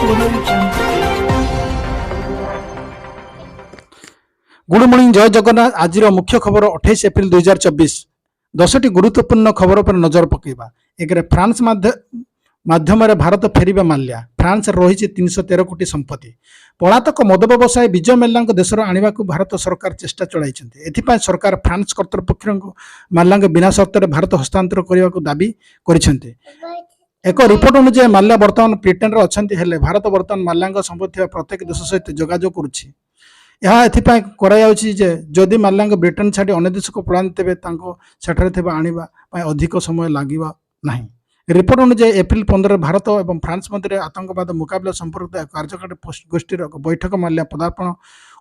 Good morning जय जगन्नाथ। आज मुख्य खबर 28 एप्रिल 2024 10टी गुरुत्वपूर्ण खबर पर नजर पकेबा। एक फ्रांस माध्यम भारत फेरिबा माल्या। फ्रांस रही 313 कोटी संपत्ति। पलातक मद व्यवसायी विजय माल्या देशर आने को भारत सरकार चेष्टा चलाई। एथिपाई सरकार फ्रांस कर्तृपक्ष माल्या बिना शर्त भारत हस्तांतर करने को दाबी कर। एक रिपोर्ट अनुसार माल्या बर्तमान ब्रिटेन अच्छा हेले भारत बर्तमान माल्या संपत्ति प्रत्येक देश सहित जोगाजोग करुछि। यह एथिपाई करायाउछि जे जदि माल्या ब्रिटेन छाड़ी अन्य देश को पलायन तेबे तांको सेठारे थिबा आनिबा पई अधिक समय लागिबा नाही। रिपोर्ट अनुसार एप्रिल 15 भारत और फ्रांस मध्य आतंकवाद मुकाबला संपर्कित एक कार्यकारी गोष्ठी बैठक माल्या पदार्पण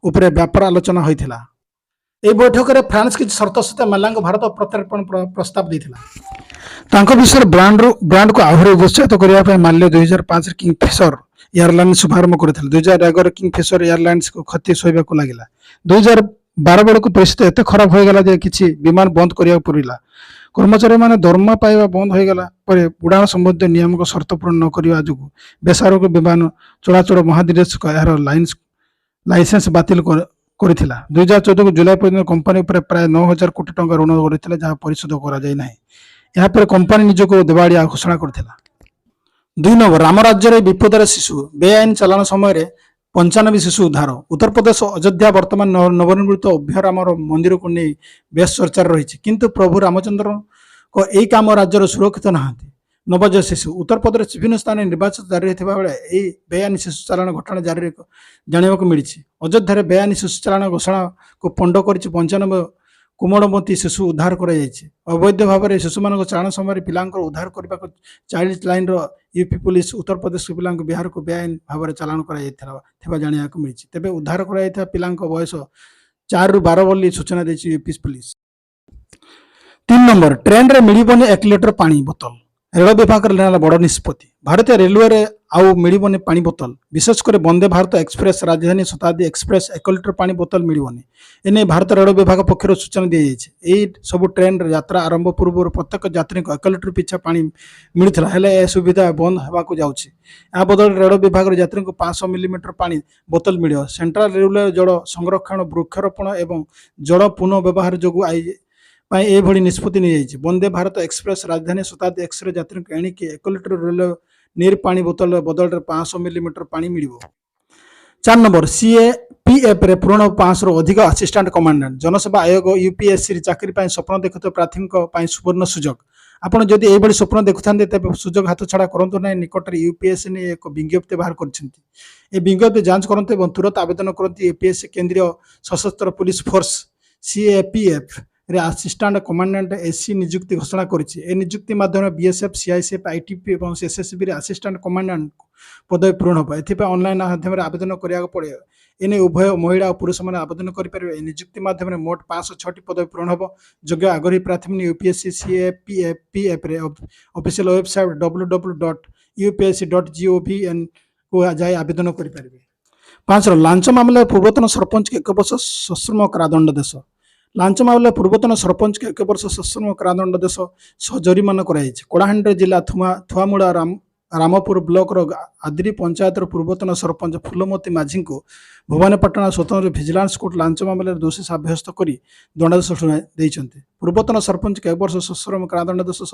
उपरे व्यापार आलोचना होइथिला। ए बैठक में फ्रांस किसी शर्त सहित माल्या भारत प्रत्यार्पण प्रस्ताव देथिला। तांको विषय ब्रांड को आहरी उत्साहित करने माल्या 2005 किंगफिशर एयरलाइंस शुभारंभ करथिले। 2011 किंगफिशर एयरलाइंस को क्षति सहबा को लागिला। 2012 बेलू परिस्थिति एत खराब हो गला जे किछि विमान बंद करिया पड़िला। कर्मचारी माने दरमा पाइबा बंद हो गला पर उड़ान संबंधी नियम को शर्त पूर्ण न करने जो बेसामरिक विमान चलाचल महानिदेशक यार लाइसेंस बातिल करथिला। 2014 जुलाई पर्यंत कंपनी पर प्राय 9000 कोटी टंका ऋण करथिला जहां परिशोध करा जाय नाही। यहाँ पर कंपनी निजको दिवालिया घोषणा करथिला। 2 नंबर राम राज्य विपदर शिशु बेआईन चालान समय 95 शिशु उद्धार। उत्तर प्रदेश अयोध्या वर्तमान नवनिर्मित अभ्यराम मंदिर को नहीं बेस चर्चा रही किंतु प्रभु रामचंद्र को यही काम राज्यर सुरक्षित नहांती। नवजात शिशु उत्तर प्रदेश विभिन्न स्थान निर्वाचन जारी होता बेले यही बेआईन शिशु चालान घटना जारी जाना मिली। अयोध्या बेआईन शिशु चालान घोषणा को पंड कर 95 कोमलमती शिशु उद्धार कर अवैध भाव में शिशु मान चालान समय पिला उद्धार करने को child line UP police Uttar Pradesh पिला बिहार को बेआईन भाव में चालान कर जाना मिली। तेज उद्धार कर पिला बयस 4 ରୁ 12 बोली सूचना देती यूपी पुलिस। 3 नंबर ट्रेन रे मिलबनी 1 लिटर पानी बोतल। रेल विभाग लेना बड़ निष्पत्ति। भारतीय रेलवे आउ मिलबनी पानी बोतल विशेषकर वंदे भारत एक्सप्रेस राजधानी शताब्दी एक्सप्रेस 1 लिटर पानी बोतल मिलबनी। एने भारत रेल विभाग पक्षर सूचना दी जाए। सब ट्रेन यात्रा आरंभ पूर्व प्रत्येक यात्री को 1 लिटर पिछा पानी मिलता है यह सुविधा बंद होगा जाऊँगी। या बदल रेल विभाग यात्री को 500 मिलीमीटर पानी बोतल मिल। सेंट्रल रेलवे जल संरक्षण वृक्षरोपण और जल पुनः व्यवहार जो यह निष्पत्ति नहीं। वंदे भारत एक्सप्रेस राजधानी शताब्दी एक्सप्रेस यात्री को एणिकी 1 लिटर रेल नीर पानी बोतल बदल 500 मिलीमीटर पानी मिल। 4 नंबर सीएपीएफ रे पूर्ण 500 रु अधिक असिस्टेंट कमांडेंट। जनसेवा आयोग यूपीएससी चाकरी स्वप्न देखुଥିବା प्रार्थी सुवर्ण सुजोग। आपड़ जदि यह स्वप्न देखुता तेज सुजोग हाथ छड़ा करूँ ना। निकट यूपीएससी ने एक विज्ञप्ति बाहर कर विज्ञप्ति जांच करते और तुरंत आवेदन करते। यूपीएससी केंद्रीय सशस्त्र पुलिस फोर्स सीएपीएफ रे असिस्टेंट कमांडेंट एससी नियुक्ति घोषणा करिछि। नियुक्ति माध्यम बीएसएफ सीआईएसएफ आईटीपी और एसएसबी रे असिस्टेंट कमांडेंट पदवी पूर्ण हो। एथिपा ऑनलाइन माध्यम आवेदन करिया पड़े। एने उभय महिला और पुरुष मैंने आवेदन करेंगे। नियुक्ति माध्यम मोट 506 पदवी पूर्ण हो। योग्य आग्रही प्रार्थी यूपीएससी सीएपीएफ रे ऑफिशियल वेबसाइट www.upsc.gov.in को जाए आवेदन करेंगे। 5 लांच मामला पूर्वतन सरपंच के 1 वर्ष सश्रम कारादंड देश। लांच मामला पूर्वतन सरपंच के 1 वर्ष सश्रम कारादंड देश जरिमाना कराई। कलाहांडी जिला थुआमुड़ा रामपुर ब्लॉक आदिरी पंचायत पूर्वतन सरपंच फूलमती माझी को भुवनेपाटना स्वतंत्र भिजिलांस कोर्ट लांच मामले दोषी सब्यस्त कर दंडादेश शुणाई। पूर्वतन सरपंच के 1 वर्ष सश्रम कारादंड देश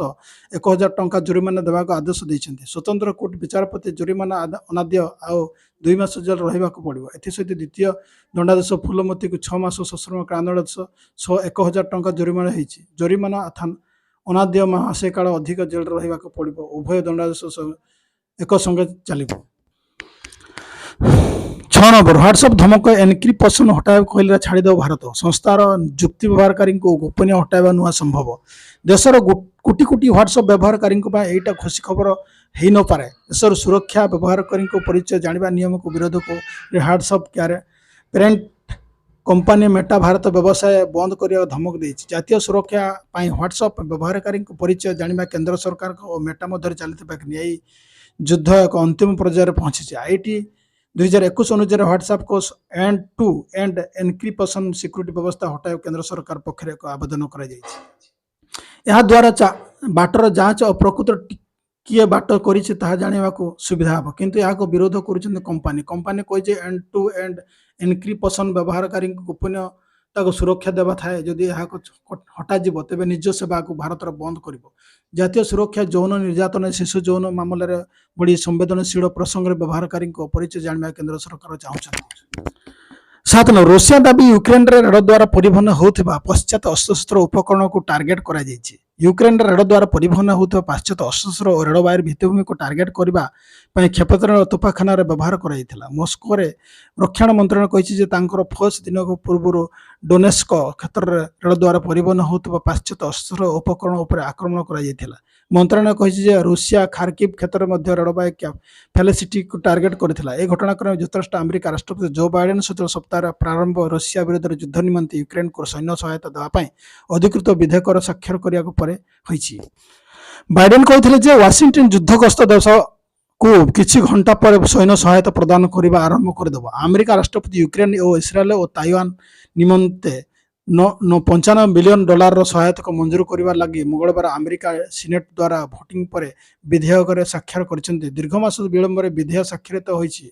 1000 टंका जुरिमाना देवा आदेश देते। स्वतंत्र कोर्ट विचारपति जुरिमाना अनाद्य आउ 2 मास जेल रहा पड़ो। एसत द्वितीय दंडादेश फूलमती को 6 मास सश्रम कारादंड देश 1000 टंका जुरिमाना होती। जुरिमाना अनाद्य मासे काल अधिक जेल रहा पड़ो। उभय दंडादेश एक संगे चलो। 6 नंबर व्हाट्सएप धमक एनक्रिप्शन हटाए कहले छाड़देव भारत। संस्थार जुक्ति व्यवहारकारी को गोपनीय हटाइबा नुआ संभव। देशर कोटी कोटी व्हाट्सएप व्यवहारकारी यहाँ खुशी खबर हो न पारे। देशर सुरक्षा व्यवहारकारी परिचय जाना नियम को विरोध को WhatsApp parent company Meta Bharat व्यवसाय बंद करने धमक देती। जातीय सुरक्षा व्हाट्सएप व्यवहारकारी परिचय जाना केंद्र सरकार और मेटा मध्य चलता न्यायी युद्ध एक अंतिम पर्यायर पहुंची। आईटी 2021 अनुसार व्हाट्सएप को end to end encryption security व्यवस्था हटाए केंद्र सरकार पक्ष एक आवेदन कर द्वारा बाटर जांच और प्रकृत किए बाट करिछि ताहा जानिबाकू सुविधा हबो किंतु याको विरोध करूछन कंपानी कहि एंड टू एंड एनक्रिप्शन व्यवहारकारी गोपनीयता सुरक्षा देवा थाए जदि याको हटा जीव तेबे निज सेवा को भारत बंद करिवो जातीय सुरक्षा यौन निर्यातन शिशु यौन मामलें बड़ी संवेदनशील प्रसंग व्यवहारकारी परिचय जाना केंद्र सरकार चाहते 7 रूसिया दाबी यूक्रेन रे रेल द्वारा परिवहन होता पाश्चात्य अशस्त्र उपकरण को टार्गेट करा यूक्रेन रेल द्वारा परिवहन होता पाश्चात्य अशस्त्र और रेलवाई भित्तिभूमि को टार्गेट करने क्षेपणास्त्र तोफाखाना व्यवहार कर मस्को रे रक्षण मंत्रालय कही फर्स्ट दिन पूर्व डोनेस्क क्षेत्र में रेल द्वारा परिवहन होता पाश्चात्य अशस्त्र उपकरण उपर आक्रमण कर मंत्रालय कही रूसिया खार्किव क्षेत्र में रेलवाई फैसिलिटी को टार्गेट करथिला ए घटनाक्रम युक्तराष्ट्र अमेरिका राष्ट्रपति जो बाइडेन सहित सप्ताह प्रारंभ रूसिया विरुद्ध युद्ध निमंते यूक्रेन को सैन्य सहायता देवाई अधिकृत विधेयक स्वाक्षर करने पर बाइडेन कहते वाशिंगटन युद्धग्रस्त देश को किछि घंटा पर सैन्य सहायता प्रदान करने आरंभ करदेव अमेरिका राष्ट्रपति यूक्रेन और इस्राएल और ताइवान निमंते 95 बिलियन डॉलर सहायता को मंजूर करने लगी मंगलवार अमेरिका सीनेट द्वारा भोटिंग पर विधेयक स्वाक्षर कर दीर्घ मास विलंब विधेयक स्वाक्षरित होती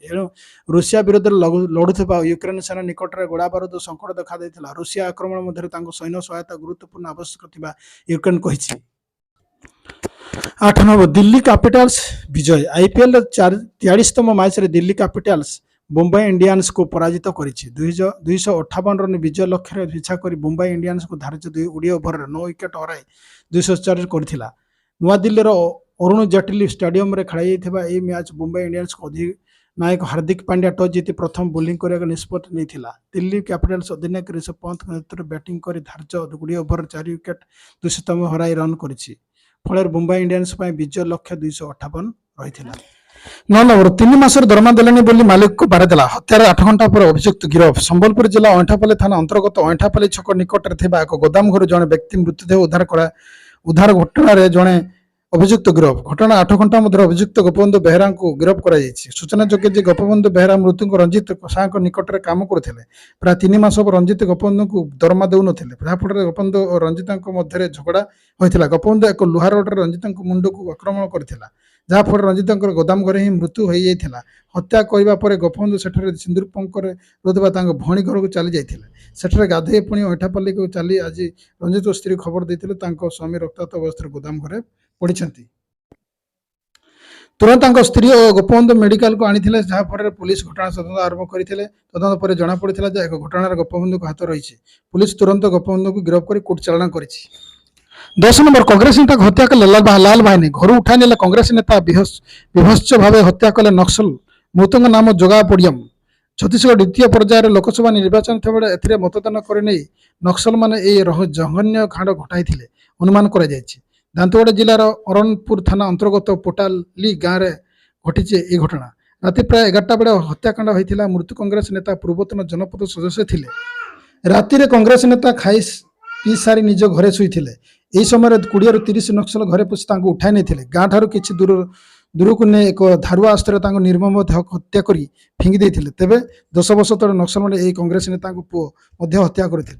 रूसिया विरुद्ध लड़ुवा यूक्रेन सेना निकट में गोला बारूद संकट देखा रूसिया आक्रमण मध्य सैन्य सहायता गुरुत्वपूर्ण आवश्यक यूक्रेन कही 8 दिल्ली कैपिटल्स विजय आईपीएल 43तम match Delhi Capitals Mumbai Indians को पराजित कर 258 रन विजय लक्ष्य पिछा कर मुंबई इंडियंस को धार्य 20 ओवर 9 विकेट हराई 240 करथिला नुआ दिल्ली अरुण जेटली स्टेडियम रे खेलाई मैच मुंबई इंडियंस को अधिनायक हार्दिक पांड्या टॉस जीति प्रथम बोलिंग करने निष्पत्ति नहीं दिल्ली कैपिटल्स अधिनायक ऋषभ पंत नेतृत्व बैटिंग कर धार्य 20 ओवर 4 विकेट 200 हराई रन कर फल मुंबई इंडियंस विजय लक्ष्य 258 रही 9 नंबर 3 मासर दरमा देलानी मालिक को बारदेला हत्यार 8 घंटा पर अभियुक्त गिरफ संबलपुर जिला अइंठापल्ली थाना अंतर्गत अइंठापल्ली छक निकट में एक गोदाम घर जड़े व्यक्ति मृतदेह उद्धार घटना जड़े अभियुक्त गिरफ घटना 8 घंटा मध्य अभियुक्त गोपबंधु बेहरा को गिरफ कर सूचनायोग्य जे गोपबंधु बेहरा मृत्यु रंजित साह निकट में काम करते प्राय 3 मास रंजित गोपबंधु को दरमा देउन जहाँफल गोपबंधु और रंजित मध्य झगड़ा होता गोपबंधु एक लुहा रोड्रे रंजित मुंड को आक्रमण करता जहाँफल रंजित गोदाम घर ही मृत्यु हो जाता हत्या करने पर गोपबंधु सेठे सिंदूर पंकर रोधवा भौणी घर को चली जाते गाधे पुणी अइंठापल्ली को चली आज रंजित स्त्री खबर देते स्वामी रक्ताक्त अवस्था गोदाम घरे पड़ी तुरंत स्त्री और गोपबंधु मेडिकल को आनी जहाँफल पुलिस घटना तदंत आरंभ करते तदंत पर जमापड़ा एक घटनार गोपबंधु हाथ रही पुलिस तुरंत गोपबंधु को गिरफ्त कर कोर्ट चालाण कर 10 नंबर कांग्रेस नेता को हत्या कले लाल भाईने घर उठाई ने कांग्रेस नेता विभत्स भाव हत्या कले नक्सल मृतक नाम जोगा पड़ियम छत्तीसगढ़ द्वितीय पर्यायर लोकसभा निर्वाचन थे मतदान करने नक्सल माने जघन्य कांड घटाई अनुमान कर दांतवाड़ा जिलार अरणपुर थाना अंतर्गत पोटाली गाँव में घटी घटना राति प्राय 11टा बेले हत्याकांड होता मृत्यु कांग्रेस नेता पूर्वतन जनपद सदस्य थे राति कांग्रेस नेता खाई पी सारी निज घरे शुई यही समय 20 ରୁ 30 नक्सल घरे पशि उठाई नहीं गाँ ठार किसी दूर को नहीं एक धारुआ अस्त्र निर्मम हत्या कर फिंगी तेबे 10 वर्ष तले नक्सल मैंने कांग्रेस नेता पुओ हत्या करते